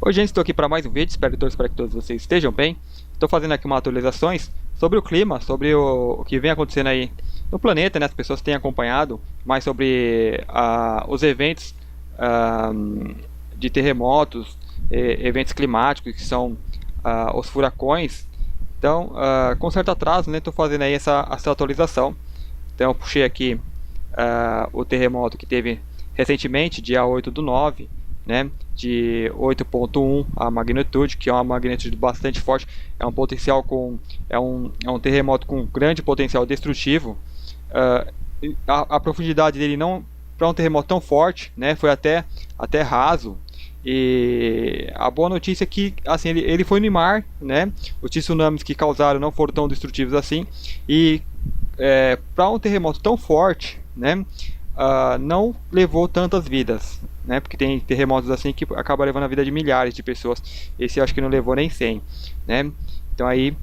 Oi gente, estou aqui para mais um vídeo, espero que todos vocês estejam bem. Estou fazendo aqui umas atualizações sobre o clima, sobre o que vem acontecendo aí no planeta, né? As pessoas têm acompanhado mais sobre os eventos ah, de terremotos, eventos climáticos, que são os furacões. Então, com certo atraso, né, estou fazendo aí essa atualização. Então eu puxei aqui o terremoto que teve recentemente, dia 8/9, né, de 8,1 a magnitude, que é uma magnitude bastante forte, é um potencial é um terremoto com grande potencial destrutivo. Ah, a profundidade dele não para um terremoto tão forte, né, foi até raso. E a boa notícia é que assim ele foi no mar, né? Os tsunamis que causaram não foram tão destrutivos assim. E para um terremoto tão forte, né, não levou tantas vidas, né, porque tem terremotos assim que acaba levando a vida de milhares de pessoas. Esse eu acho que não levou nem 100, né? Então aí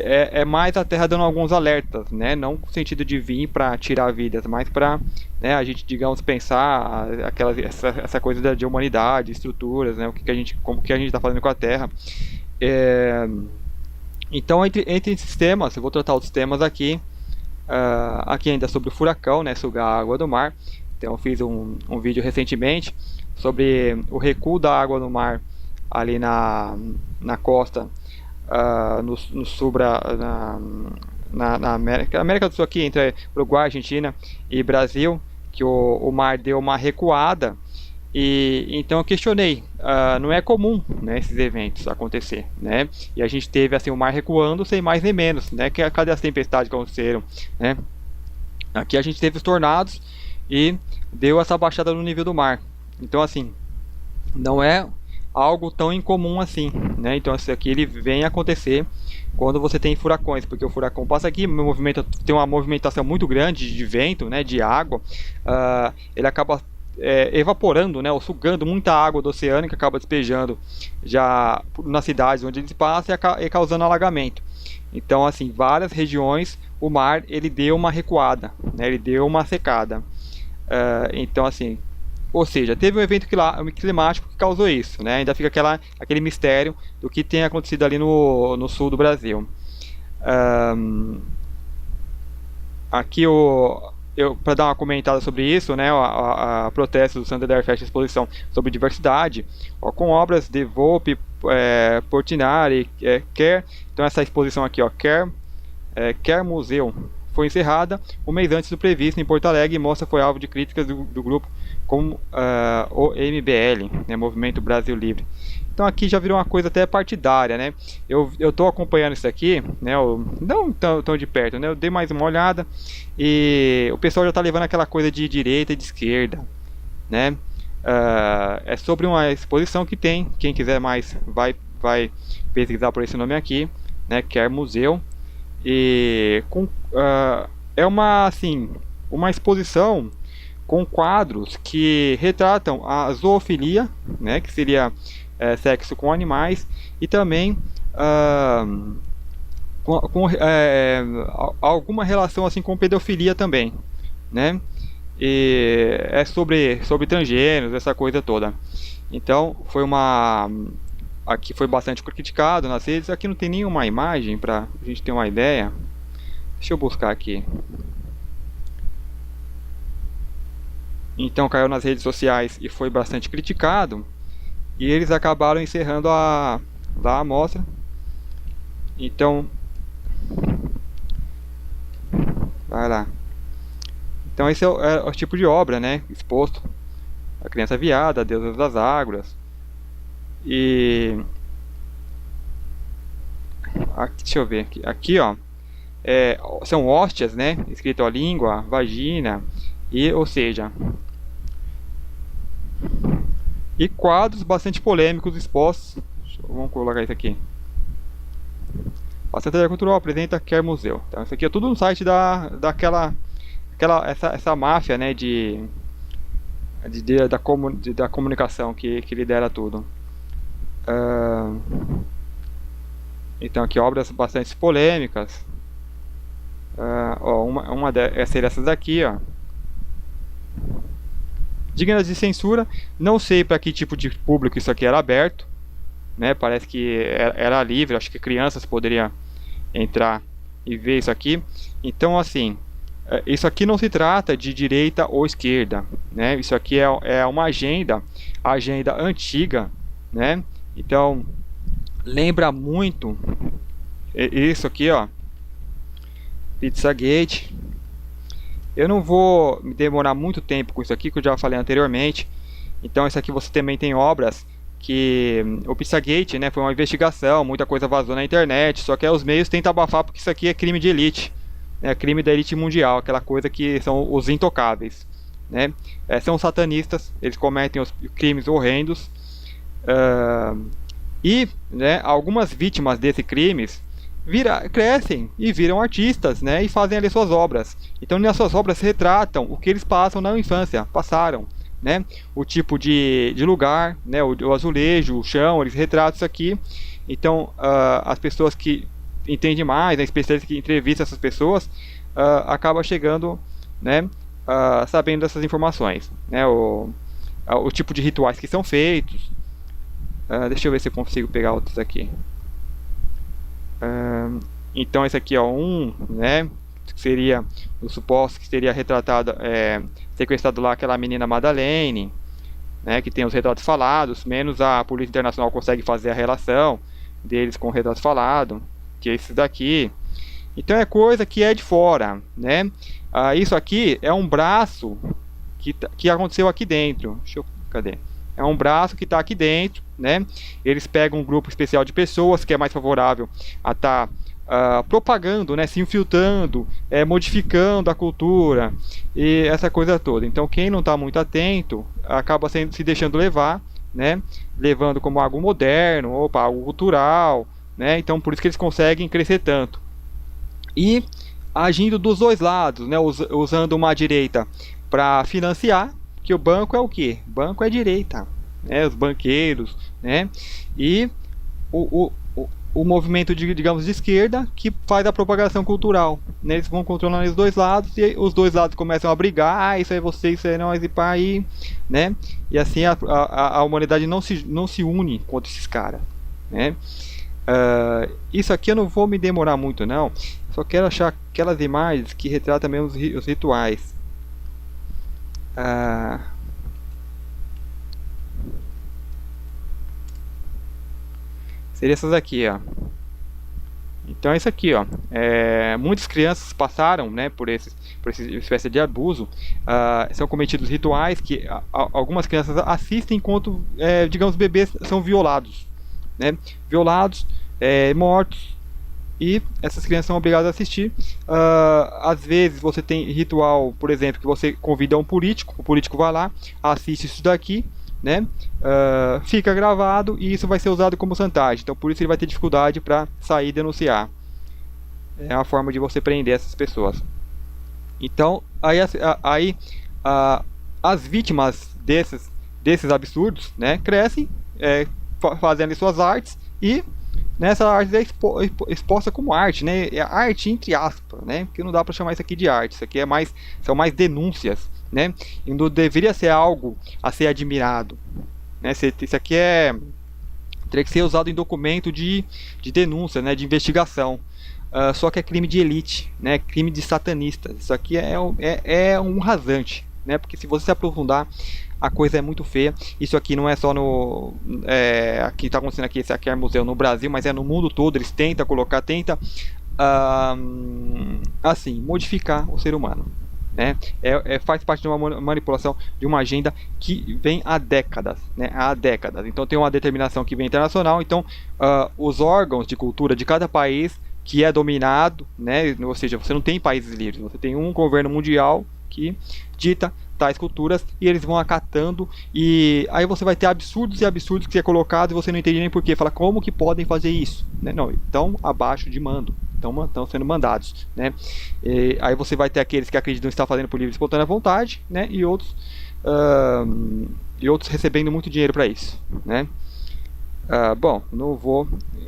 é mais a Terra dando alguns alertas, né, não no sentido de vir para tirar vidas, mas para, né, a gente, digamos, pensar essa coisa de humanidade, estruturas, né, como que a gente está fazendo com a Terra. É, então, entre esses temas, eu vou tratar outros temas aqui. Aqui ainda sobre o furacão, né, sugar a água do mar. Então, eu fiz um vídeo recentemente sobre o recuo da água no mar ali na costa, no sul, na América do Sul, aqui entre Uruguai, Argentina e Brasil, que o mar deu uma recuada. E então eu questionei, não é comum, né, esses eventos acontecer, né? E a gente teve assim o mar recuando sem mais nem menos, né? Cadê as tempestades que aconteceram, né? Aqui a gente teve os tornados e deu essa baixada no nível do mar. Então assim, não é algo tão incomum assim, né? Então isso aqui ele vem acontecer quando você tem furacões, porque o furacão passa aqui, tem uma movimentação muito grande de vento, né, de água. Ele acaba evaporando, né, ou sugando muita água do oceano, que acaba despejando já nas cidades onde ele passa e causando alagamento. Então, assim, várias regiões o mar ele deu uma recuada, né, ele deu uma secada. Então, assim, ou seja, teve um evento climático que causou isso, né? Ainda fica aquele mistério do que tem acontecido ali no sul do Brasil. Aqui para dar uma comentada sobre isso, né, a protesto do Santander Fest Exposição sobre diversidade, com obras de Volpe, Portinari, Quer. Então essa exposição aqui, Quer Museu, foi encerrada um mês antes do previsto em Porto Alegre, e mostra foi alvo de críticas do grupo como o MBL, né, Movimento Brasil Livre. Então aqui já virou uma coisa até partidária, né? Eu estou acompanhando isso aqui, né? Não tão de perto, né? Eu dei mais uma olhada e o pessoal já está levando aquela coisa de direita e de esquerda, né? É sobre uma exposição que tem. Quem quiser mais vai pesquisar por esse nome aqui, né? Quer Museu. E é uma exposição com quadros que retratam a zoofilia, né, que seria sexo com animais, e também alguma relação assim com pedofilia também, né? E é sobre transgêneros, essa coisa toda. Então aqui foi bastante criticado nas redes. Aqui não tem nenhuma imagem para a gente ter uma ideia. Deixa eu buscar aqui. Então caiu nas redes sociais e foi bastante criticado. E eles acabaram encerrando a amostra. Então, vai lá. Então esse é o tipo de obra, né, exposto. A criança viada, a deusa das águas. E deixa eu ver aqui, ó. São hóstias, né, escrito a língua, vagina, e ou seja, e quadros bastante polêmicos expostos. Vamos colocar isso aqui. A Secretaria Cultural apresenta Quer Museu. Então isso aqui é tudo no site essa máfia, né, da comunicação que lidera tudo. Então aqui obras bastante polêmicas. Uma seria essas daqui, ó. Dignas de censura, não sei para que tipo de público isso aqui era aberto, né? Parece que era livre, acho que crianças poderiam entrar e ver isso aqui. Então, assim, isso aqui não se trata de direita ou esquerda, né? Isso aqui é uma agenda antiga, né? Então, lembra muito isso aqui, ó, Pizzagate. Eu não vou me demorar muito tempo com isso aqui, que eu já falei anteriormente. Então, isso aqui você também tem obras que o Pizzagate, né, foi uma investigação, muita coisa vazou na internet, só que os meios tentam abafar porque isso aqui é crime de elite, né, crime da elite mundial, aquela coisa que são os intocáveis, né? São satanistas, eles cometem os crimes horrendos, e, né, algumas vítimas desses crimes crescem e viram artistas, né, e fazem ali suas obras. Então, nas suas obras retratam o que eles passam na infância, passaram, né, o tipo de lugar, né, o azulejo, o chão, eles retratam isso aqui. Então, as pessoas que entendem mais, né, especialistas que entrevistam essas pessoas, acabam chegando, né, sabendo dessas informações, né, o tipo de rituais que são feitos. Deixa eu ver se eu consigo pegar outros aqui. Então esse aqui é né, que seria o suposto que seria retratado, sequestrado lá aquela menina Madeleine, né, que tem os retratos falados, menos a Polícia Internacional consegue fazer a relação deles com o retrato falado, que é esse daqui. Então é coisa que é de fora, né? Isso aqui é um braço que aconteceu aqui dentro. Cadê? É um braço que está aqui dentro, né? Eles pegam um grupo especial de pessoas que é mais favorável a estar propagando, né? Se infiltrando, modificando a cultura e essa coisa toda. Então, quem não está muito atento acaba se deixando levar, né? Levando como algo moderno ou algo cultural, né? Então, por isso que eles conseguem crescer tanto. E agindo dos dois lados, né? Usando uma direita para financiar, que o banco é o que? O banco é direita, né? Os banqueiros, né? E o movimento digamos de esquerda que faz a propagação cultural, né? Eles vão controlando os dois lados e os dois lados começam a brigar, isso é você, isso é nós e pá aí, né? E assim a humanidade não se une contra esses caras, né? Isso aqui eu não vou me demorar muito não, só quero achar aquelas imagens que retratam mesmo os rituais. Seria essas aqui, ó. Então é isso aqui, ó. Muitas crianças passaram, né, por essa espécie de abuso. São cometidos rituais que algumas crianças assistem enquanto, digamos, bebês são violados, né? Violados, mortos. E essas crianças são obrigadas a assistir. Às vezes você tem ritual, por exemplo, que você convida um político, o político vai lá, assiste isso daqui, né? Fica gravado e isso vai ser usado como chantagem. Então por isso ele vai ter dificuldade para sair e denunciar. É uma forma de você prender essas pessoas. Então aí as vítimas desses absurdos, né, crescem, fazendo suas artes e nessa arte é exposta como arte, né? É arte entre aspas, né? Porque não dá para chamar isso aqui de arte. Isso aqui são mais denúncias, né? E não deveria ser algo a ser admirado, né? Isso aqui teria que ser usado em documento de denúncia, né? De investigação. Só que é crime de elite, né? Crime de satanistas. Isso aqui é um rasante, né? Porque se você se aprofundar, a coisa é muito feia. Isso aqui não é só aqui está acontecendo aqui, esse aqui é museu no Brasil, mas é no mundo todo. Eles tentam assim, modificar o ser humano, né? Faz parte de uma manipulação, de uma agenda que vem há décadas, né? Há décadas. Então tem uma determinação que vem internacional. Então os órgãos de cultura de cada país que é dominado, né? Ou seja, você não tem países livres, você tem um governo mundial que dita tais culturas e eles vão acatando, e aí você vai ter absurdos e absurdos que é colocado e você não entende nem porquê. Fala, como que podem fazer isso, né? Não, estão abaixo de mando, estão sendo mandados, né? Aí você vai ter aqueles que acreditam estar fazendo por livre e espontânea vontade, né? E outros recebendo muito dinheiro para isso, né? Bom, não vou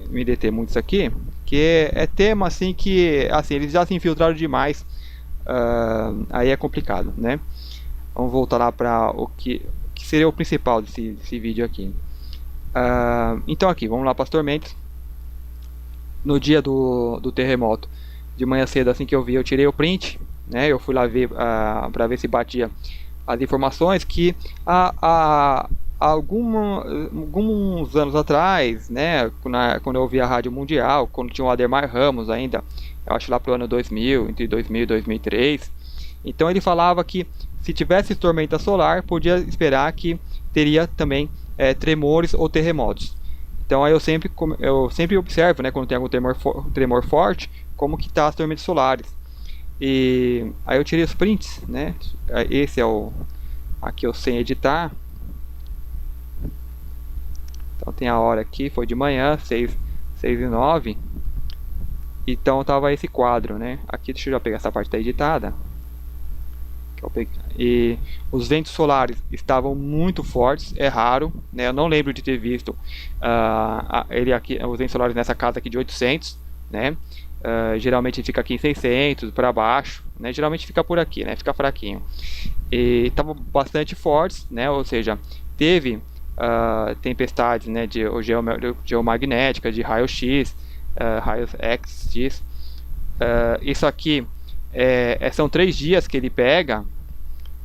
me deter muito isso aqui, que é tema assim que assim, eles já se infiltraram demais. Aí é complicado, né? Vamos voltar lá para que seria o principal desse vídeo aqui. Então aqui, vamos lá para as tormentas. No dia do terremoto, de manhã cedo, assim que eu vi, eu tirei o print, né? Eu fui lá ver para ver se batia as informações que alguns anos atrás, né, quando eu ouvi a Rádio Mundial, quando tinha o Ademar Ramos ainda, eu acho lá pro ano 2000, entre 2000 e 2003, então ele falava que se tivesse tormenta solar, podia esperar que teria também tremores ou terremotos. Então aí eu sempre observo, né, quando tem algum tremor forte, como que tá as tormentas solares. E aí eu tirei os prints, né? Esse é o aqui eu sem editar. Então tem a hora aqui, foi de manhã, 6h09. Então tava esse quadro, né? Aqui deixa eu já pegar essa parte da editada. E os ventos solares estavam muito fortes, é raro, né? Eu não lembro de ter visto os ventos solares nessa casa aqui de 800, né? Geralmente fica aqui em 600 para baixo, né? Geralmente fica por aqui, né? Fica fraquinho. E estavam bastante fortes, né? Ou seja, teve tempestades, né? De geomagnética, de raio-x, raios X. Isso aqui são 3 dias que ele pega.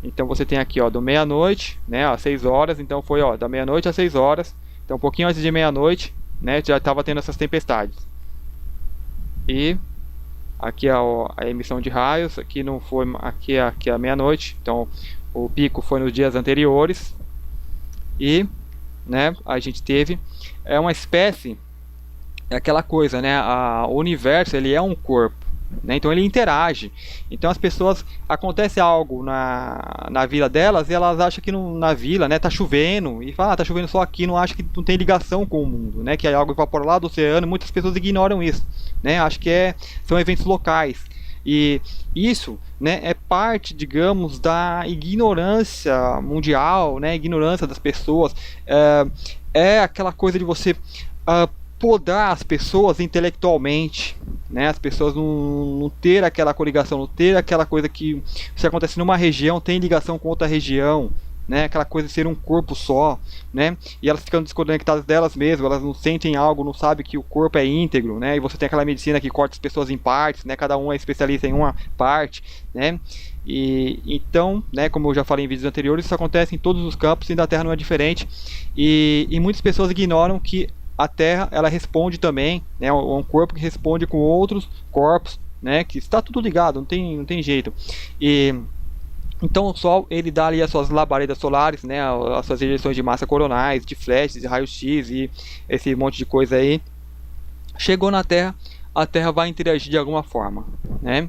Então você tem aqui, ó, do meia-noite, né, às 6 horas. Então foi, ó, da meia-noite às 6 horas. Então um pouquinho antes de meia-noite, né, já estava tendo essas tempestades. E aqui a emissão de raios, aqui não foi, aqui é a meia-noite. Então o pico foi nos dias anteriores. E, né, a gente teve uma espécie, é aquela coisa, né, o universo, ele é um corpo, né? Então ele interage. Então as pessoas, acontece algo na vila delas e elas acham que na vila, né, tá chovendo, e fala, tá chovendo só aqui, não acham que não tem ligação com o mundo, né, que é algo evapora lá do oceano. Muitas pessoas ignoram isso, né, acho que são eventos locais. E isso, né, é parte, digamos, da ignorância mundial, né, ignorância das pessoas. É aquela coisa de você podar as pessoas intelectualmente, né? As pessoas não ter aquela coligação, não ter aquela coisa que se acontece numa região tem ligação com outra região, né? Aquela coisa de ser um corpo só, né? E elas ficam desconectadas delas mesmas, elas não sentem algo, não sabem que o corpo é íntegro, né? E você tem aquela medicina que corta as pessoas em partes, né? Cada um é especialista em uma parte, né? E então, né, como eu já falei em vídeos anteriores, isso acontece em todos os campos e da Terra não é diferente. E muitas pessoas ignoram que a Terra, ela responde também, né, é um corpo que responde com outros corpos, né, que está tudo ligado, não tem jeito. E então o Sol, ele dá ali as suas labaredas solares, né, as suas ejeções de massa coronais, de flashes, de raio-x e esse monte de coisa aí. Chegou na Terra, a Terra vai interagir de alguma forma, né?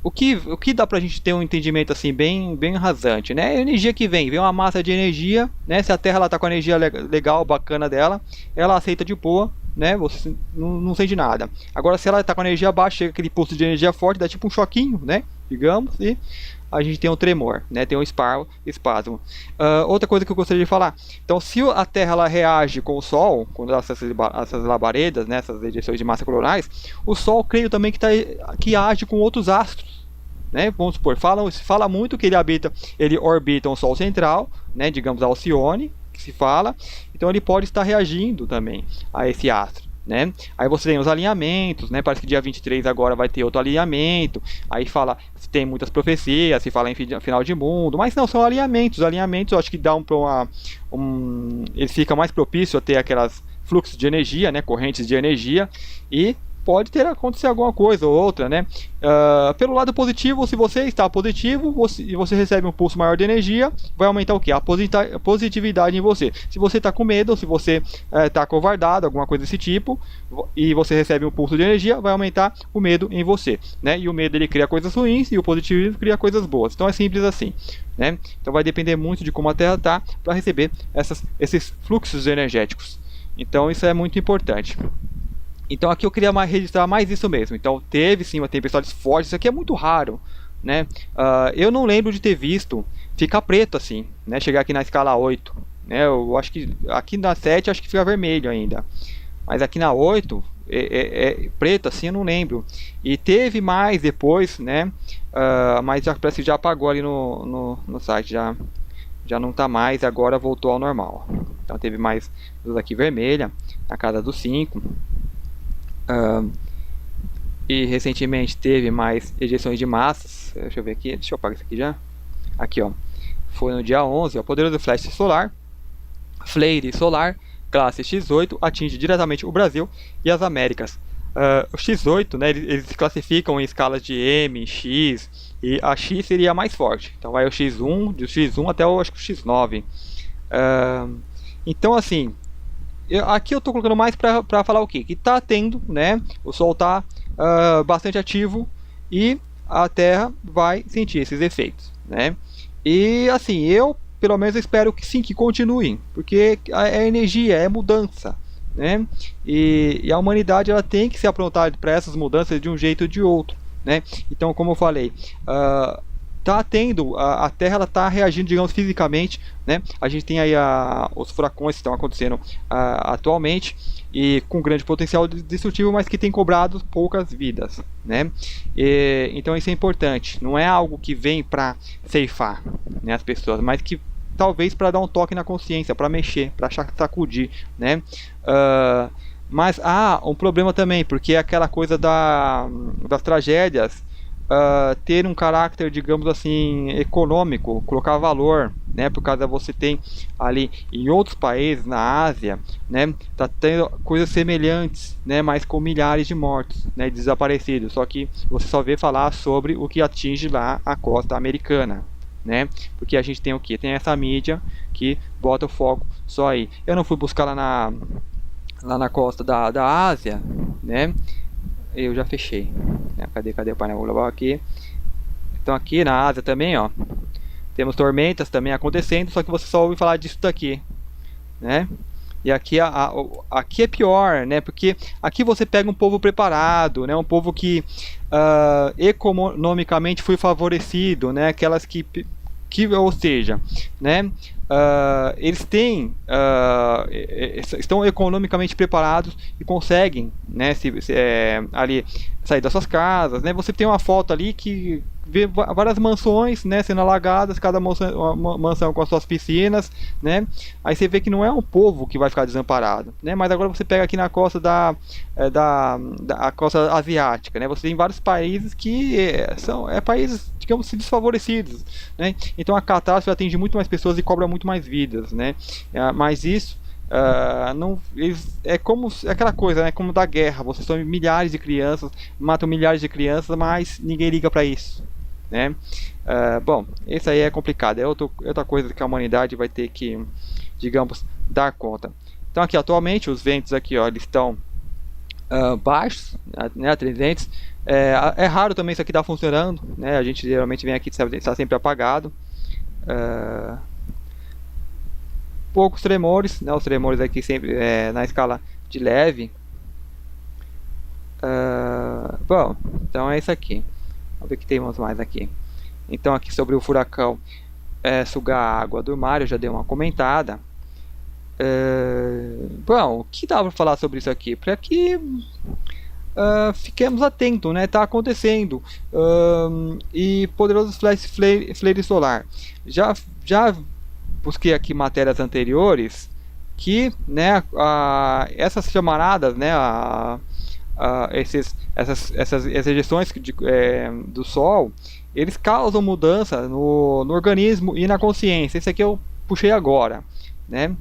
O que dá pra gente ter um entendimento assim bem rasante, né? A energia que vem uma massa de energia, né? Se a Terra ela tá com a energia legal, bacana dela, ela aceita de boa, né? Você não sente nada. Agora se ela tá com a energia baixa, chega aquele pulso de energia forte, dá tipo um choquinho, né? Digamos, e a gente tem um tremor, né? Tem um espasmo. Outra coisa que eu gostaria de falar. Então, se a Terra ela reage com o Sol, quando essas labaredas, né, essas ejeções de massa coronais, o Sol, creio também que age com outros astros, né? Vamos supor, se fala muito que ele orbita um Sol central, né? Digamos a Alcione, que se fala. Então, ele pode estar reagindo também a esse astro, né? Aí você tem os alinhamentos, né? Parece que dia 23 agora vai ter outro alinhamento. Aí fala, tem muitas profecias, se fala em final de mundo, mas não, são alinhamentos. Os alinhamentos eu acho que dão para ele fica mais propício a ter aquelas fluxos de energia, né? Correntes de energia, e pode acontecer alguma coisa ou outra, né? Pelo lado positivo, se você está positivo, você recebe um pulso maior de energia, vai aumentar o que? A positividade em você. Se você está com medo, se você está acovardado, alguma coisa desse tipo, e você recebe um pulso de energia, vai aumentar o medo em você, né? E o medo ele cria coisas ruins e o positivismo cria coisas boas. Então é simples assim, né? Então vai depender muito de como a Terra está para receber esses fluxos energéticos. Então isso é muito importante. Então aqui eu queria registrar mais isso mesmo. Então teve sim uma tempestade forte. Isso aqui é muito raro, né? Eu não lembro de ter visto ficar preto assim, né? Chegar aqui na escala 8, né? Eu acho que aqui na 7 acho que fica vermelho ainda, mas aqui na 8 preto assim, eu não lembro. E teve mais depois, né? Mas já parece que já apagou ali no site, já não tá mais, agora voltou ao normal. Então teve mais luz aqui vermelha, na casa dos 5. E recentemente teve mais ejeções de massas. Deixa eu ver aqui, deixa eu apagar isso aqui já. Aqui, ó. Foi no dia 11, o poderoso flash solar, flare solar, classe X8, atinge diretamente o Brasil e as Américas. O X8, né, eles se classificam em escalas de M, X, e a X seria a mais forte. Então vai o X1, do X1 até o, acho que o X9. Então assim, aqui eu estou colocando mais para falar o quê? Que está tendo, né, o Sol está bastante ativo e a Terra vai sentir esses efeitos, né? E assim, eu pelo menos espero que sim, que continue, porque é energia, é mudança, né? E a humanidade ela tem que se aprontar para essas mudanças de um jeito ou de outro, né? Então, como eu falei, tá tendo a Terra, ela tá reagindo, digamos, fisicamente, né? A gente tem aí os furacões que estão acontecendo atualmente e com grande potencial destrutivo, mas que tem cobrado poucas vidas, né? Então isso é importante. Não é algo que vem para ceifar, né, as pessoas, mas que talvez para dar um toque na consciência, para mexer, para sacudir, né? Mas há um problema também, porque é aquela coisa das tragédias ter um caráter, digamos assim, econômico, colocar valor, né? Por causa você tem ali em outros países na Ásia, né? Tá tendo coisas semelhantes, né? Mas com milhares de mortos, né? Desaparecidos. Só que você só vê falar sobre o que atinge lá a costa americana, né? Porque a gente tem o que? Tem essa mídia que bota o foco só aí. Eu não fui buscar lá na costa da Ásia, né? Eu já fechei. Cadê o painel global aqui? Então aqui na Ásia também, ó, temos tormentas também acontecendo, só que você só ouve falar disso daqui, né? E aqui, aqui é pior, né? Porque aqui você pega um povo preparado, né? Um povo que economicamente foi favorecido, né? Aquelas que ou seja, né? Eles estão economicamente preparados e conseguem, né, ali sair das suas casas, né? Você tem uma foto ali que vê várias mansões, né, sendo alagadas, cada mansão com as suas piscinas, né? Aí você vê que não é um povo que vai ficar desamparado, né? Mas agora você pega aqui na costa da costa asiática, né? Você tem vários países que são países, digamos, desfavorecidos, né? Então a catástrofe atinge muito mais pessoas e cobra muito mais vidas, né? Mas isso não, é como aquela coisa, né? Como da guerra, você são milhares de crianças, matam milhares de crianças, mas ninguém liga para isso, né? Bom, isso aí é complicado, é outra coisa que a humanidade vai ter que, digamos, dar conta. Então aqui atualmente os ventos aqui, ó, eles estão baixos, né, 300. É raro também isso aqui estar funcionando, né? A gente geralmente vem aqui, está sempre apagado. Poucos tremores, né? Os tremores aqui sempre na escala de leve. Bom, então é isso aqui. Vamos ver o que temos mais aqui. Então aqui sobre o furacão sugar a água do mar, eu já dei uma comentada. Bom, o que dá para falar sobre isso aqui? Para que fiquemos atentos, né? Tá acontecendo. E poderoso flare solar. Já busquei aqui matérias anteriores que, né, essas chamaradas, né, essas ejeções do Sol, eles causam mudança no organismo e na consciência. Esse aqui eu puxei agora, né?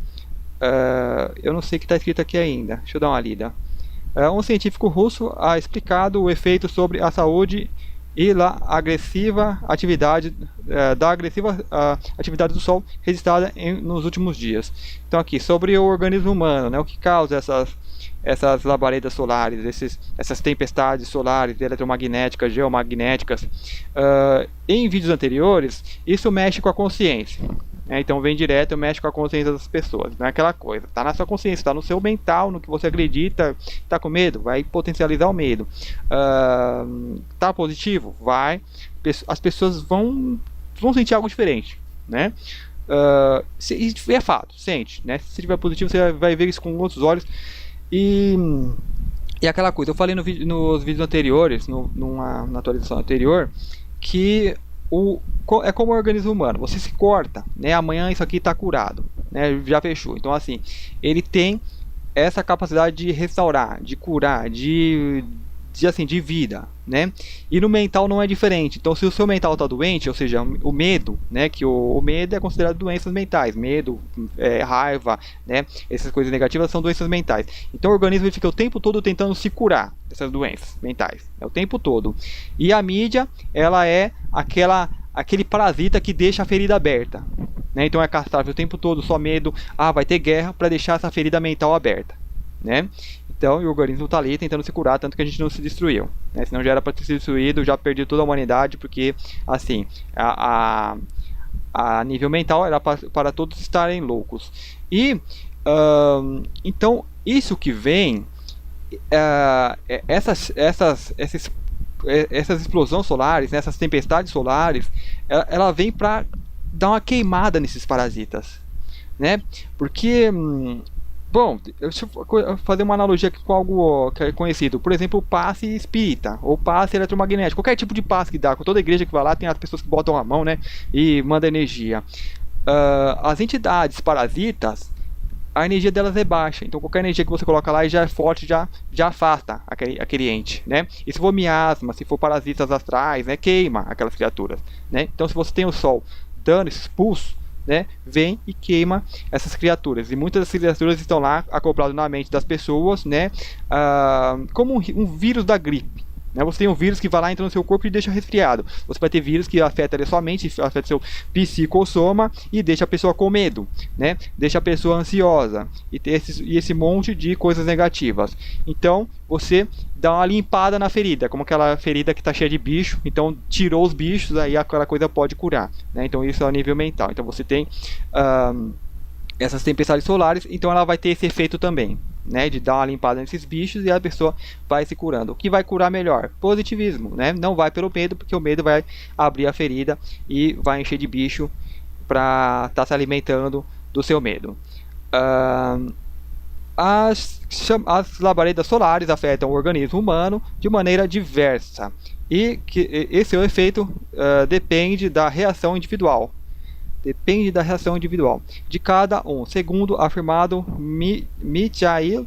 Eu não sei o que está escrito aqui ainda. Deixa eu dar uma lida. Um científico russo ha explicado o efeito sobre a saúde e a agressiva atividade atividade do Sol registrada nos últimos dias. Então aqui sobre o organismo humano, né, o que causa essas labaredas solares, essas tempestades solares, eletromagnéticas, geomagnéticas. Em vídeos anteriores, isso mexe com a consciência. Então vem direto, mexe com a consciência das pessoas. Não é aquela coisa, está na sua consciência, está no seu mental, no que você acredita. Está com medo? Vai potencializar o medo. Está positivo? Vai. As pessoas vão sentir algo diferente, né? É fato, sente, né? Se tiver positivo, você vai ver isso com outros olhos. E E aquela coisa, eu falei no nos vídeos anteriores, na atualização anterior, que é como o organismo humano, você se corta, né? Amanhã isso aqui está curado, né? Já fechou. Então assim, ele tem essa capacidade de restaurar, de curar, de vida, né? E no mental não é diferente. Então, se o seu mental está doente, ou seja, o medo, né? Que o medo é considerado doenças mentais, medo, raiva, né? Essas coisas negativas são doenças mentais. Então, o organismo fica o tempo todo tentando se curar dessas doenças mentais, o tempo todo. E a mídia, ela é aquele parasita que deixa a ferida aberta, né? Então é castrável o tempo todo, só medo, vai ter guerra para deixar essa ferida mental aberta, né? Então o organismo está ali tentando se curar, tanto que a gente não se destruiu, né? Senão já era para ter se destruído, já perdi toda a humanidade, porque assim, a nível mental era para todos estarem loucos. E então isso que vem, essas explosões solares, né, essas tempestades solares, ela vem para dar uma queimada nesses parasitas, né? Porque, bom, deixa eu fazer uma analogia aqui com algo que é conhecido. Por exemplo, o passe espírita, ou passe eletromagnético. Qualquer tipo de passe que dá, com toda igreja que vai lá, tem as pessoas que botam a mão, né, e mandam energia. As entidades parasitas, a energia delas é baixa, então qualquer energia que você coloca lá já é forte, já afasta aquele ente, né? E se for miasma, se for parasitas astrais, né, queima aquelas criaturas, né? Então se você tem o Sol dando esses pulsos, né, vem e queima essas criaturas, e muitas dessas criaturas estão lá acopladas na mente das pessoas, né, como um vírus da gripe. Você tem um vírus que vai lá, entra no seu corpo e deixa resfriado. Você vai ter vírus que afeta a sua mente, afeta seu psicossoma e deixa a pessoa com medo, né? Deixa a pessoa ansiosa e esse monte de coisas negativas. Então você dá uma limpada na ferida, como aquela ferida que está cheia de bicho. Então tirou os bichos, aí aquela coisa pode curar, né? Então isso é a nível mental. Então você tem essas tempestades solares, então ela vai ter esse efeito também, né, de dar uma limpada nesses bichos, e a pessoa vai se curando. O que vai curar melhor? Positivismo, né? Não vai pelo medo, porque o medo vai abrir a ferida e vai encher de bicho para estar se alimentando do seu medo. As labaredas solares afetam o organismo humano de maneira diversa, e que esse efeito depende da reação individual. Depende da reação individual de cada um, segundo afirmado Mikhail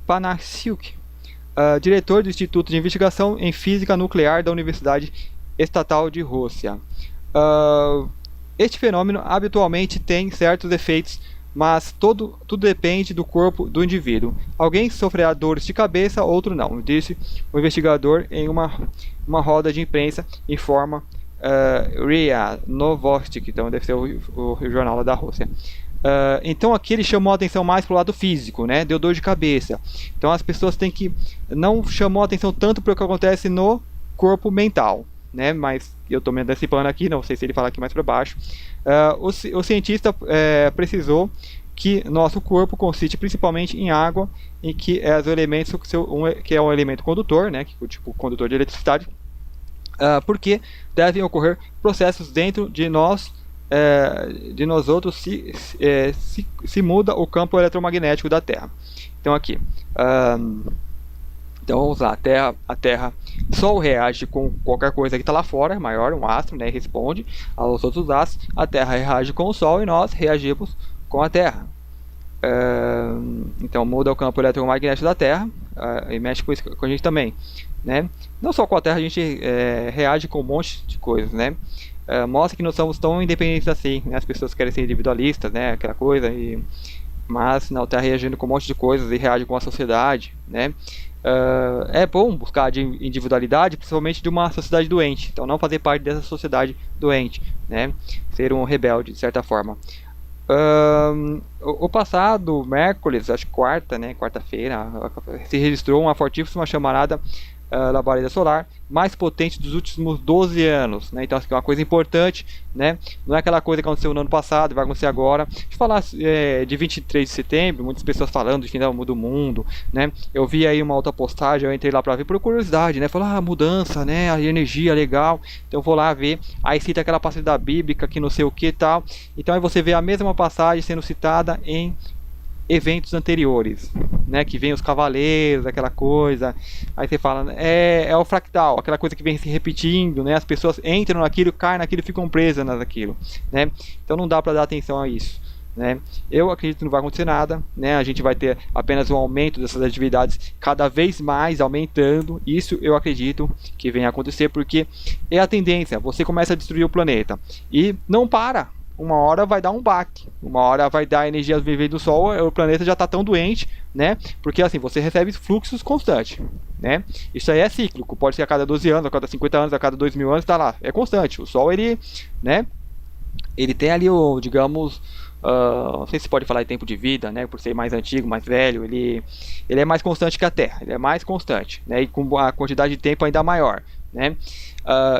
Panasiuk, diretor do Instituto de Investigação em Física Nuclear da Universidade Estatal de Rússia. Este fenômeno habitualmente tem certos efeitos, mas tudo depende do corpo do indivíduo. Alguém sofrerá dores de cabeça, outro não, disse o investigador em uma roda de imprensa, informa RIA Novosti, então deve ser o jornal lá da Rússia. Então aqui ele chamou a atenção mais para o lado físico, né? Deu dor de cabeça. Então as pessoas têm que... Não chamou a atenção tanto para o que acontece no corpo mental, né? Mas eu estou me antecipando aqui, não sei se ele fala aqui mais para baixo. O cientista precisou que nosso corpo consiste principalmente em água, em que é os elementos que é um elemento condutor, né? Tipo condutor de eletricidade. Porque devem ocorrer processos dentro de nós outros se muda o campo eletromagnético da Terra. Então aqui, então vamos lá, a Terra, Sol reage com qualquer coisa que está lá fora, maior, um astro, né, responde aos outros astros. A Terra reage com o Sol e nós reagimos com a Terra. Então muda o campo eletromagnético da Terra e mexe com a gente também, né? Não só com a Terra, a gente reage com um monte de coisas, né? Mostra que não somos tão independentes assim, né? As pessoas querem ser individualistas, né? Aquela coisa, mas não, está reagindo com um monte de coisas e reage com a sociedade, né? É bom buscar de individualidade, principalmente de uma sociedade doente. Então não fazer parte dessa sociedade doente, né? Ser um rebelde, de certa forma. O passado Mércoles, acho que quarta-feira, se registrou uma fortíssima chamarada labareda solar mais potente dos últimos 12 anos, né? Então, assim, é uma coisa importante, né? Não é aquela coisa que aconteceu no ano passado, vai acontecer agora. Deixa eu falar de 23 de setembro, muitas pessoas falando de fim do mundo, né? Eu vi aí uma outra postagem, eu entrei lá para ver por curiosidade, né? Falar, mudança, né? A energia legal. Então eu vou lá ver, aí cita aquela passagem da Bíblia, que não sei o que e tal. Então aí você vê a mesma passagem sendo citada em eventos anteriores, né, que vem os cavaleiros, aquela coisa. Aí você fala, é o fractal, aquela coisa que vem se repetindo, né? As pessoas entram naquilo, caem naquilo e ficam presas naquilo, né? Então não dá para dar atenção a isso, né? Eu acredito que não vai acontecer nada, né? A gente vai ter apenas um aumento dessas atividades cada vez mais aumentando. Isso eu acredito que venha a acontecer, porque é a tendência. Você começa a destruir o planeta e não para. Uma hora vai dar um baque, uma hora vai dar energia viver do Sol, o planeta já está tão doente, né? Porque assim, você recebe fluxos constantes, né? Isso aí é cíclico, pode ser a cada 12 anos, a cada 50 anos, a cada 2.000 anos, está lá, é constante. O Sol, ele, né? Ele tem ali o, digamos, não sei se pode falar em tempo de vida, né? Por ser mais antigo, mais velho, ele é mais constante que a Terra, ele é mais constante, né? E com a quantidade de tempo ainda maior, né?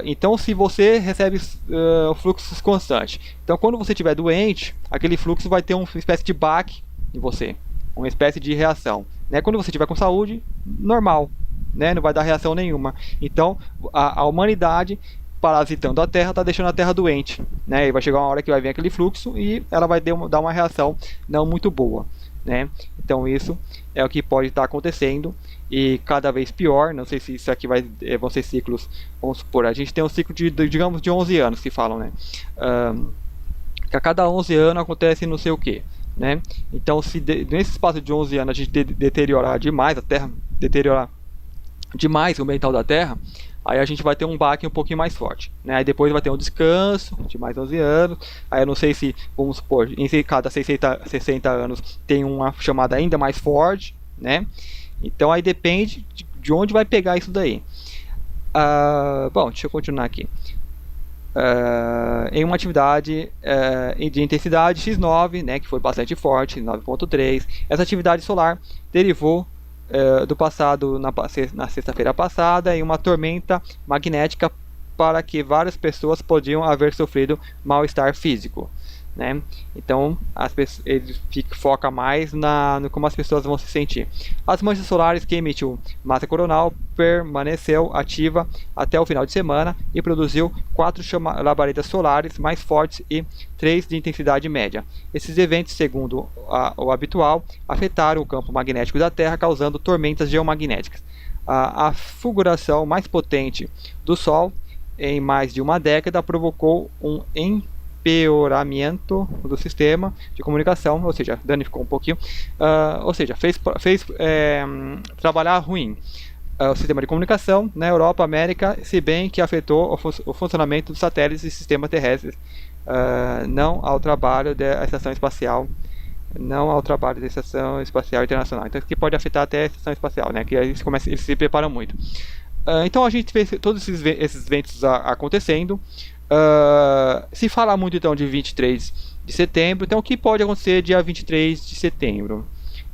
Então, se você recebe fluxos constantes, então quando você estiver doente, aquele fluxo vai ter uma espécie de baque em você, uma espécie de reação, né? Quando você estiver com saúde, normal, né? Não vai dar reação nenhuma. Então, a humanidade parasitando a Terra está deixando a Terra doente, né? E vai chegar uma hora que vai vir aquele fluxo e ela vai dar uma reação não muito boa, né? Então isso é o que pode estar acontecendo e cada vez pior. Não sei se isso aqui vão ser ciclos, vamos supor, a gente tem um ciclo digamos de 11 anos que falam, né? Que a cada 11 anos acontece não sei o que, né? Então se nesse espaço de 11 anos a gente deteriorar demais a Terra, deteriorar demais o mental da Terra, aí a gente vai ter um baque um pouquinho mais forte, né? Aí depois vai ter um descanso de mais 11 anos. Aí eu não sei se, vamos supor, em cada 60 anos tem uma chamada ainda mais forte, né? Então aí depende de onde vai pegar isso daí. Bom, deixa eu continuar aqui. Em uma atividade de intensidade X9, né, que foi bastante forte, 9.3, essa atividade solar derivou do passado, na sexta-feira passada, em uma tormenta magnética para que várias pessoas podiam haver sofrido mal-estar físico, né? Então ele foca mais no como as pessoas vão se sentir. As manchas solares que emitiu massa coronal permaneceu ativa até o final de semana e produziu 4 labaredas solares mais fortes e 3 de intensidade média. Esses eventos, segundo o habitual, afetaram o campo magnético da Terra, causando tormentas geomagnéticas. A fulguração mais potente do Sol em mais de uma década provocou um empeoramento do sistema de comunicação, ou seja, danificou um pouquinho, ou seja, fez trabalhar ruim o sistema de comunicação na Europa, América, se bem que afetou o funcionamento dos satélites e sistemas terrestres, não ao trabalho da Estação Espacial, Internacional. Então, isso aqui pode afetar até a Estação Espacial, né? Que eles se preparam muito. Então a gente vê todos esses eventos acontecendo. Se fala muito então de 23 de setembro, então o que pode acontecer dia 23 de setembro?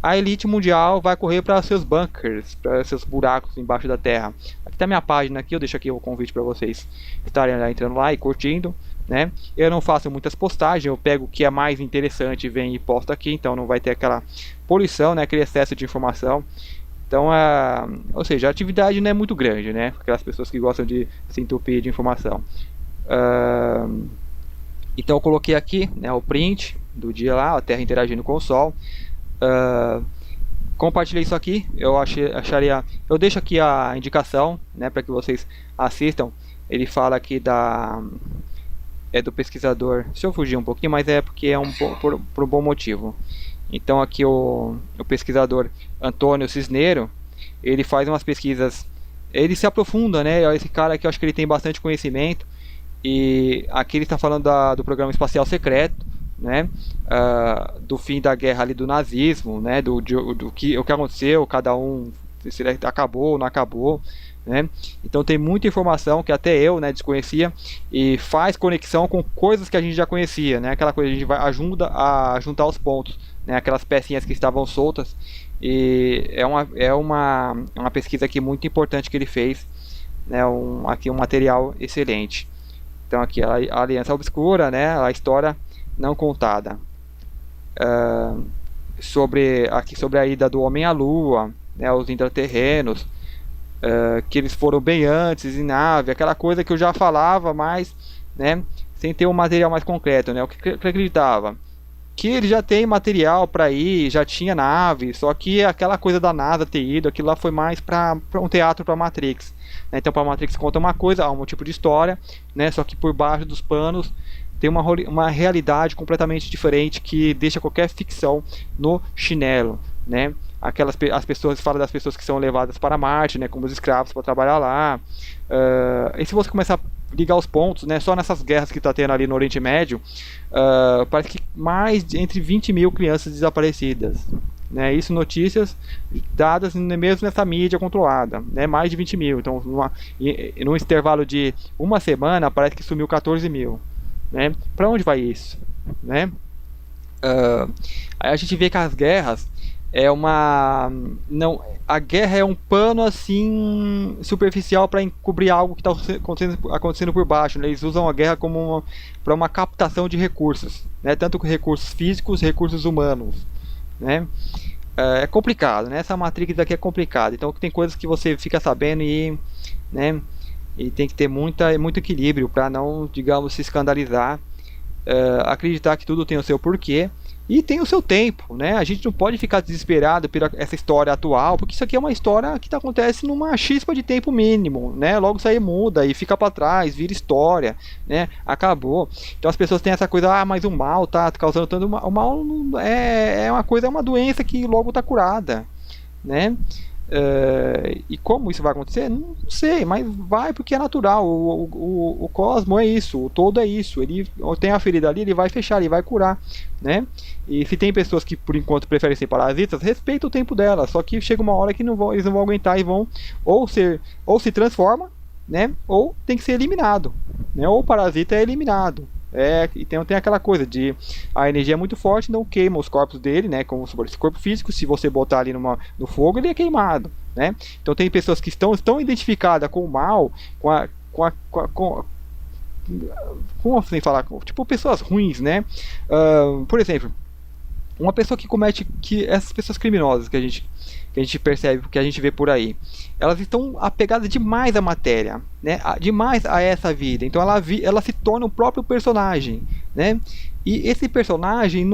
A elite mundial vai correr para seus bunkers, para seus buracos embaixo da terra. Aqui está minha página, aqui eu deixo aqui o convite para vocês estarem entrando lá e curtindo, né? Eu não faço muitas postagens, eu pego o que é mais interessante e venho e posto aqui, então não vai ter aquela poluição, né? Aquele excesso de informação. Então, ou seja, a atividade não é muito grande, né? Aquelas pessoas que gostam de se entupir de informação. Então eu coloquei aqui, né, o print do dia lá, a Terra interagindo com o Sol. Compartilhei isso aqui. Eu deixo aqui a indicação, né, para que vocês assistam. Ele fala aqui do pesquisador. Deixa eu fugir um pouquinho, mas é porque é por um bom motivo. Então aqui o pesquisador Antônio Cisneiro, ele faz umas pesquisas, ele se aprofunda, né? Esse cara aqui, eu acho que ele tem bastante conhecimento. E aqui ele está falando do programa espacial secreto, né? Do fim da guerra ali do nazismo, né? O que aconteceu, cada um, se ele acabou ou não acabou, né? Então tem muita informação que até eu, né, desconhecia, e faz conexão com coisas que a gente já conhecia, né? Aquela coisa, a gente ajuda a juntar os pontos, né? Aquelas pecinhas que estavam soltas. E é uma pesquisa aqui muito importante que ele fez, né? Aqui um material excelente. Então aqui a Aliança Obscura, né? A história não contada, sobre a ida do homem à Lua, né? Os intraterrenos, que eles foram bem antes em nave, aquela coisa que eu já falava, mas, né, sem ter um material mais concreto, né? O que acreditava? que ele já tem material para ir, já tinha nave, só que aquela coisa da NASA ter ido, aquilo lá foi mais para um teatro para Matrix, né? Então para Matrix conta uma coisa, há um tipo de história, né? Só que por baixo dos panos tem uma realidade completamente diferente que deixa qualquer ficção no chinelo, né? As pessoas falam das pessoas que são levadas para Marte, né, como os escravos para trabalhar lá. E se você começar a ligar os pontos, né, só nessas guerras que está tendo ali no Oriente Médio, parece que entre 20 mil crianças desaparecidas, né? Isso notícias dadas mesmo nessa mídia controlada, né? Mais de 20 mil. Então, num intervalo de uma semana, parece que sumiu 14 mil. Né? Para onde vai isso? Né? Aí a gente vê que as guerras é uma não a guerra é um pano assim superficial para encobrir algo que está acontecendo por baixo, né? Eles usam a guerra como para uma captação de recursos, né? Tanto recursos físicos, recursos humanos, né? É complicado, né? Essa Matrix aqui é complicada, então tem coisas que você fica sabendo né? E tem que ter muito equilíbrio para não, digamos, se escandalizar, acreditar que tudo tem o seu porquê e tem o seu tempo, né? A gente não pode ficar desesperado por essa história atual, porque isso aqui é uma história que acontece numa chispa de tempo mínimo, né? Logo isso aí muda e fica para trás, vira história, né? Acabou. Então as pessoas têm essa coisa, mas o mal tá causando tanto mal. O mal é uma coisa, é uma doença que logo tá curada, né? E como isso vai acontecer? Não sei, mas vai porque é natural. O cosmo é isso, o todo é isso. Ele tem a ferida ali, ele vai fechar, ele vai curar, né? E se tem pessoas que por enquanto preferem ser parasitas, respeita o tempo delas. Só que chega uma hora que eles não vão aguentar e vão ou se transforma, né? Ou tem que ser eliminado, né? Ou o parasita é eliminado. Então tem aquela coisa de a energia é muito forte, não queima os corpos dele, né? Como esse corpo físico, se você botar ali no fogo, ele é queimado, né? Então tem pessoas que estão identificadas com o mal, como assim falar, tipo pessoas ruins, né? Por exemplo, uma pessoa que essas pessoas criminosas que a gente percebe, que a gente vê por aí, elas estão apegadas demais à matéria, né? Demais a essa vida. Então ela se torna o próprio personagem, né? E esse personagem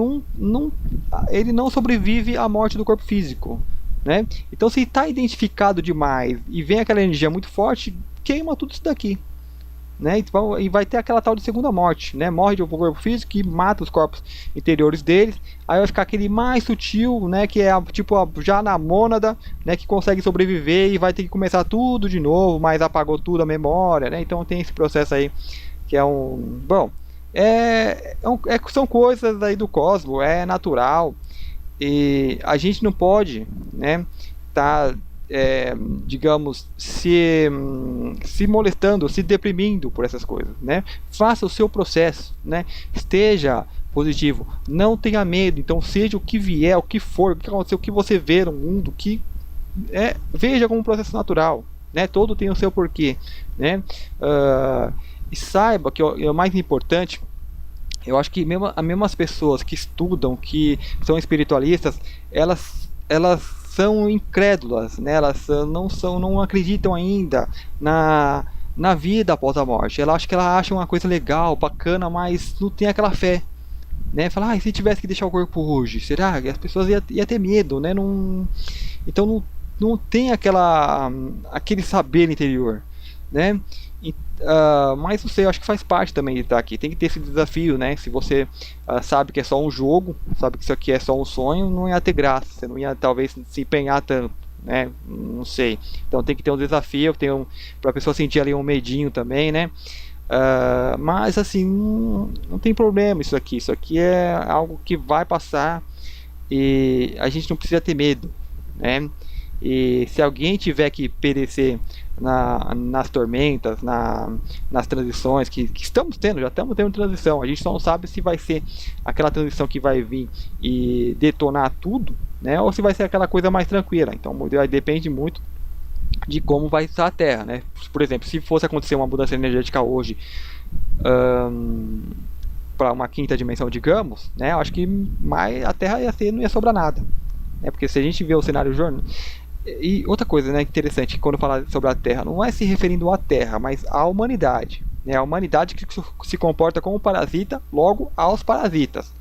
ele não sobrevive à morte do corpo físico, né? Então se está identificado demais e vem aquela energia muito forte, queima tudo isso daqui, né? E vai ter aquela tal de segunda morte, né? Morre de um corpo físico e mata os corpos interiores deles. Aí vai ficar aquele mais sutil, né? Que é tipo já na mônada, né? Que consegue sobreviver e vai ter que começar tudo de novo, mas apagou tudo a memória, né? Então tem esse processo aí que é bom, são coisas aí do cosmos, é natural e a gente não pode, né? Digamos, se molestando, se deprimindo por essas coisas, né? Faça o seu processo, né? Esteja positivo, não tenha medo. Então seja o que vier, o que for, o que acontecer, o que você vê no mundo, veja como um processo natural, né? Todo tem o seu porquê, né? E saiba que o mais importante, eu acho que mesmo as pessoas que estudam, que são espiritualistas, elas são incrédulas, né? Elas não acreditam ainda na vida após a morte. Elas acham uma coisa legal, bacana, mas não tem aquela fé, né? Fala, se tivesse que deixar o corpo hoje, será? E as pessoas iam ter medo, né? Então não tem aquele saber interior, né? Mas não sei, eu acho que faz parte também de estar aqui. Tem que ter esse desafio, né? Se você sabe que é só um jogo, sabe que isso aqui é só um sonho, não ia ter graça. Você não ia talvez se empenhar tanto, né? Não sei. Então tem que ter um desafio, para a pessoa sentir ali um medinho também, né? Mas assim, não tem problema isso aqui. Isso aqui é algo que vai passar e a gente não precisa ter medo, né? E se alguém tiver que perecer nas tormentas, nas transições que estamos tendo, já estamos tendo transição, a gente só não sabe se vai ser aquela transição que vai vir e detonar tudo, né? Ou se vai ser aquela coisa mais tranquila. Então depende muito de como vai estar a Terra, né? Por exemplo, se fosse acontecer uma mudança energética hoje para uma quinta dimensão, digamos, né? Eu acho que a Terra não ia sobrar nada, né? Porque se a gente vê o cenário jornal. E outra coisa, né, interessante, quando falar sobre a Terra, não é se referindo à Terra, mas à humanidade, né? A humanidade que se comporta como parasita, logo aos parasitas,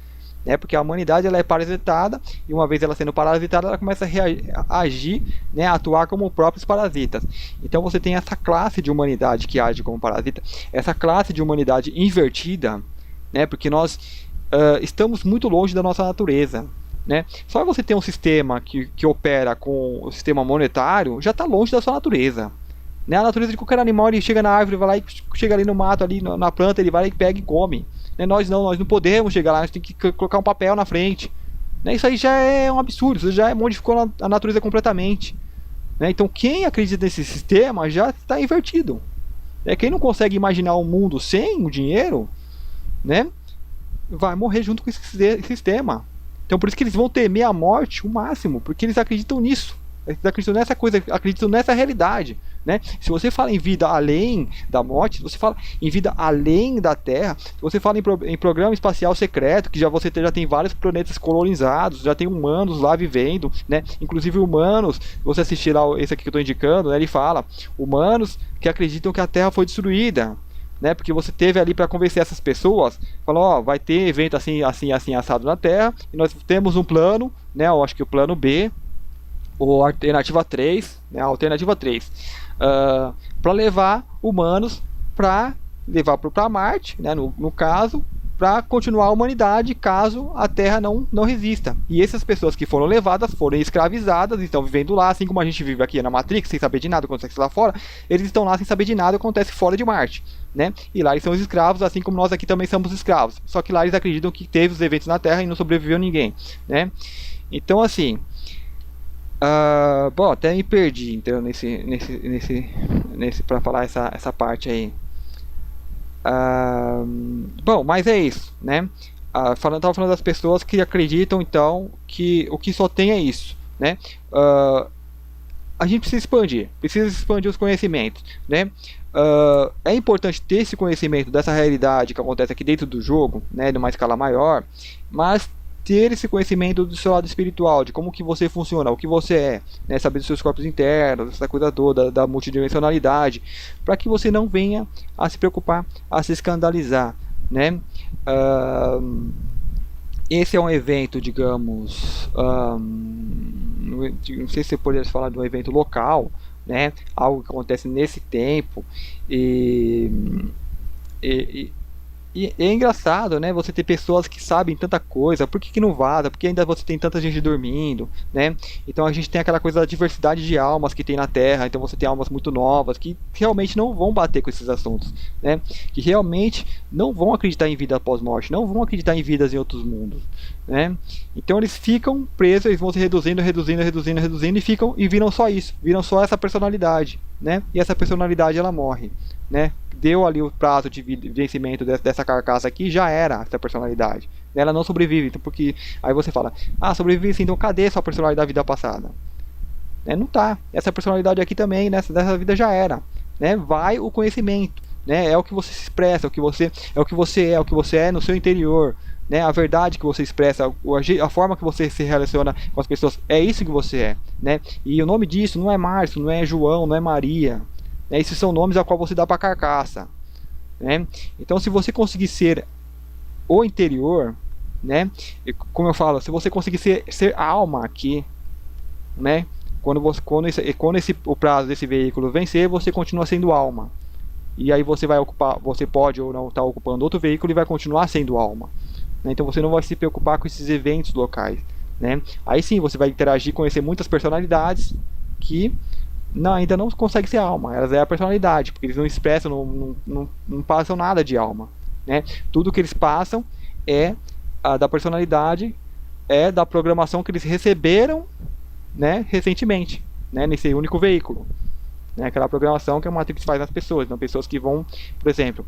né? Porque a humanidade ela é parasitada, e uma vez ela sendo parasitada, ela começa a agir, né? A atuar como próprios parasitas. Então você tem essa classe de humanidade que age como parasita, essa classe de humanidade invertida, né? Porque nós estamos muito longe da nossa natureza, né? Só você ter um sistema que opera com o sistema monetário já está longe da sua natureza, né? A natureza de qualquer animal, ele chega na árvore, vai lá e chega ali no mato, ali na planta, ele vai lá e pega e come, né? Nós não podemos chegar lá, nós temos que colocar um papel na frente, né? Isso aí já é um absurdo, isso já modificou a natureza completamente, né? Então quem acredita nesse sistema já está invertido, né? Quem não consegue imaginar um mundo sem o dinheiro, né, vai morrer junto com esse sistema. Então por isso que eles vão temer a morte o máximo, porque eles acreditam nisso. Eles acreditam nessa coisa, acreditam nessa realidade, né? Se você fala em vida além da morte, se você fala em vida além da Terra, se você fala em programa espacial secreto, que você já tem vários planetas colonizados, já tem humanos lá vivendo, né? Inclusive humanos, você assistir lá esse aqui que eu estou indicando, né? Ele fala, humanos que acreditam que a Terra foi destruída, né? Porque você teve ali para convencer essas pessoas, falou, ó, vai ter evento assim, assim, assim, assado na Terra, e nós temos um plano, né? Eu acho que o plano B, ou alternativa 3, né? A alternativa 3, para levar humanos para levar para Marte, né? No caso, para continuar a humanidade caso a Terra não resista. E essas pessoas que foram levadas foram escravizadas, estão vivendo lá, assim como a gente vive aqui na Matrix, sem saber de nada que acontece lá fora, eles estão lá sem saber de nada que acontece fora de Marte, né? E lá eles são os escravos, assim como nós aqui também somos escravos. Só que lá eles acreditam que teve os eventos na Terra e não sobreviveu ninguém, né? Então assim, bom, até me perdi então nesse para falar essa parte aí. Bom, mas é isso, né? Tava falando das pessoas que acreditam então que o que só tem é isso, né? A gente precisa expandir os conhecimentos, né? É importante ter esse conhecimento dessa realidade que acontece aqui dentro do jogo, né? De uma escala maior, mas ter esse conhecimento do seu lado espiritual, de como que você funciona, o que você é, né? Saber dos seus corpos internos, essa coisa toda da multidimensionalidade, para que você não venha a se preocupar, a se escandalizar, né? Esse é um evento, digamos, não sei se você poderia falar de um evento local, né? Algo que acontece nesse tempo, e é engraçado, né? Você ter pessoas que sabem tanta coisa, por que não vaza? Porque ainda você tem tanta gente dormindo, né? Então a gente tem aquela coisa da diversidade de almas que tem na Terra, então você tem almas muito novas que realmente não vão bater com esses assuntos, né? Que realmente não vão acreditar em vida após morte, não vão acreditar em vidas em outros mundos, né? Então eles ficam presos, eles vão se reduzindo e viram só isso, viram só essa personalidade, né? E essa personalidade ela morre, né? Deu ali o prazo de vencimento dessa carcaça aqui, já era essa personalidade. Ela não sobrevive, então, porque aí você fala, sobrevive sim, então cadê sua personalidade da vida passada? Não tá. Essa personalidade aqui também, dessa vida já era, né? Vai o conhecimento, né? É o que você se expressa, é o que você é no seu interior, né? A verdade que você expressa, a forma que você se relaciona com as pessoas, é isso que você é, né? E o nome disso não é Márcio, não é João, não é Maria. Esses são nomes a qual você dá para a carcaça, né? Então se você conseguir ser o interior, né? Como eu falo, se você conseguir ser alma aqui, né? Quando o prazo desse veículo vencer, você continua sendo alma. E aí você pode ou não estar ocupando outro veículo e vai continuar sendo alma, né? Então você não vai se preocupar com esses eventos locais, né? Aí sim você vai interagir, conhecer muitas personalidades que ainda não consegue ser alma, elas é a personalidade, porque eles não expressam, não passam nada de alma, né? Tudo que eles passam é da personalidade, é da programação que eles receberam, né, recentemente, né, nesse único veículo, né? Aquela programação que a Matrix faz nas pessoas, então pessoas que vão, por exemplo,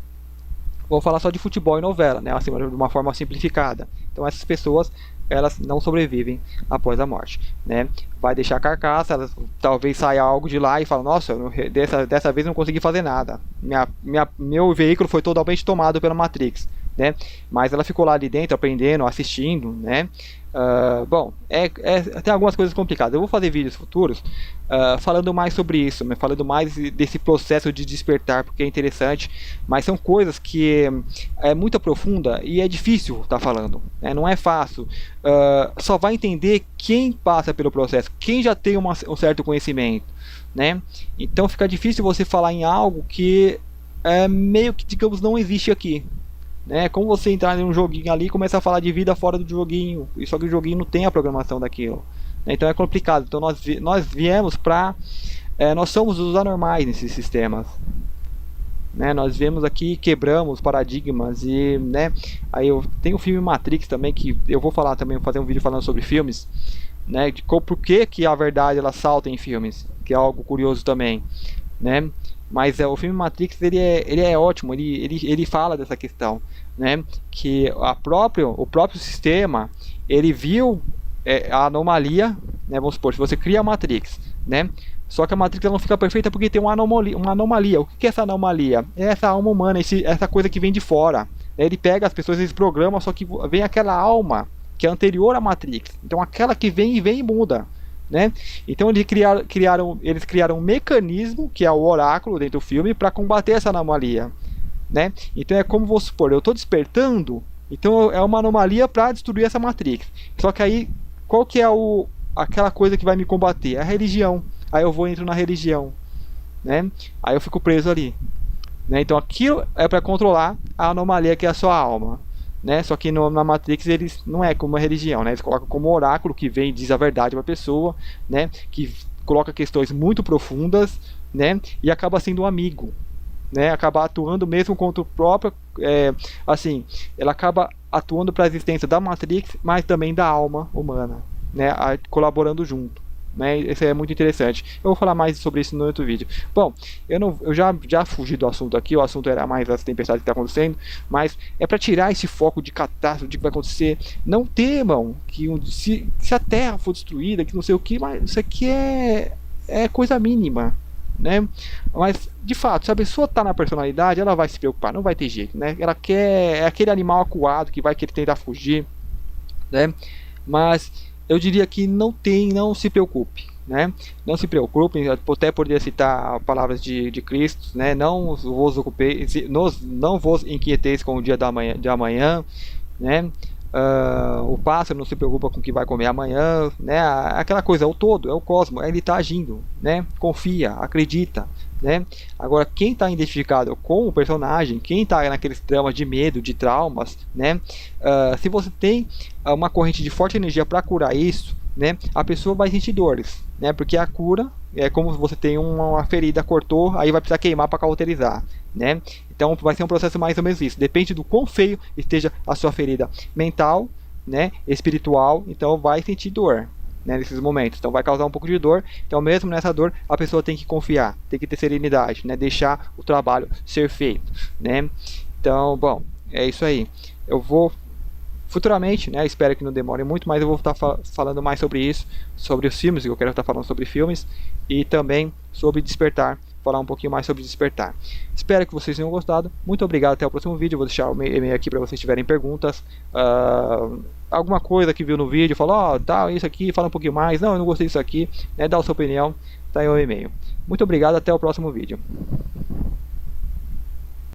vou falar só de futebol e novela, né, assim, de uma forma simplificada. Então essas pessoas, elas não sobrevivem após a morte, né? Vai deixar a carcaça, elas, talvez saia algo de lá e fala, nossa, dessa vez não consegui fazer nada, meu veículo foi totalmente tomado pela Matrix, né? Mas ela ficou lá ali dentro aprendendo, assistindo, né? Bom, tem algumas coisas complicadas. Eu vou fazer vídeos futuros falando mais sobre isso, né? Falando mais desse processo de despertar, porque é interessante, mas são coisas que é muito profunda e é difícil estar falando, né? Não é fácil. Só vai entender quem passa pelo processo, quem já tem um certo conhecimento, né? Então fica difícil você falar em algo que meio que, digamos, não existe aqui, né? Como você entrar em um joguinho ali e começar a falar de vida fora do joguinho, e só que o joguinho não tem a programação daquilo, né? Então é complicado. Então nós viemos para nós somos os anormais nesses sistemas, né? Nós viemos aqui, quebramos paradigmas e, né? Aí eu tenho o filme Matrix também, que eu vou falar também, vou fazer um vídeo falando sobre filmes, né? De por que a verdade ela salta em filmes, que é algo curioso também, né? Mas o filme Matrix ele é ótimo, ele fala dessa questão, né? Que o próprio sistema ele viu a anomalia, né? Vamos supor, se você cria a Matrix, né? Só que a Matrix ela não fica perfeita porque tem uma anomalia. O que é essa anomalia? É essa alma humana, essa coisa que vem de fora. Ele pega as pessoas, eles programam, só que vem aquela alma que é anterior à Matrix. Então aquela que vem e muda, né? Então eles criaram um mecanismo, que é o oráculo dentro do filme, para combater essa anomalia, né? Então é como, vou supor, eu estou despertando, então é uma anomalia para destruir essa Matrix. Só que aí, qual que é aquela coisa que vai me combater? É a religião. Aí eu entro na religião, né? Aí eu fico preso ali, né? Então aquilo é para controlar a anomalia que é a sua alma, né? Só que na Matrix eles não é como uma religião, né? Eles colocam como oráculo que vem e diz a verdade para a pessoa, né? Que coloca questões muito profundas, né? E acaba sendo um amigo, né? Acaba atuando mesmo contra o próprio, assim, ela acaba atuando para a existência da Matrix, mas também da alma humana, né? Colaborando junto. Né, isso é muito interessante. Eu vou falar mais sobre isso no outro vídeo. Bom, eu já fugi do assunto aqui. O assunto era mais as tempestades que estão acontecendo, mas é para tirar esse foco de catástrofe, de que vai acontecer. Não temam que se a Terra for destruída, que não sei o que, mas isso aqui é coisa mínima, né? Mas de fato, se a pessoa está na personalidade, ela vai se preocupar, não vai ter jeito, né? Ela quer aquele animal acuado que vai querer tentar fugir, né? Mas eu diria que não se preocupe, né? Não se preocupem, até poderia citar palavras de Cristo, né? Não vos inquieteis com o dia de amanhã, né? O pássaro não se preocupa com o que vai comer amanhã, né? Aquela coisa, é o todo, é o cosmos, ele está agindo, né? Confia, acredita, né? Agora, quem está identificado com o personagem, quem está naqueles dramas de medo, de traumas, né? Se você tem uma corrente de forte energia para curar isso, né? A pessoa vai sentir dores, né? Porque a cura é como se você tem uma ferida, cortou, aí vai precisar queimar para cauterizar, né? Então vai ser um processo mais ou menos isso. Depende do quão feio esteja a sua ferida mental, né? Espiritual, então vai sentir dor, né, nesses momentos. Então vai causar um pouco de dor. Então mesmo nessa dor, a pessoa tem que confiar, tem que ter serenidade, né? Deixar o trabalho ser feito, né? Então, bom, é isso aí. Eu vou futuramente, né, espero que não demore muito, mas eu vou estar falando mais sobre isso, sobre os filmes, eu quero estar falando sobre filmes e também sobre despertar, falar um pouquinho mais sobre despertar. Espero que vocês tenham gostado. Muito obrigado, até o próximo vídeo. Vou deixar o e-mail aqui para vocês tiverem perguntas. Alguma coisa que viu no vídeo, falou, tá, isso aqui, fala um pouquinho mais. Não, eu não gostei disso aqui, né, dá a sua opinião, tá aí o e-mail. Muito obrigado, até o próximo vídeo.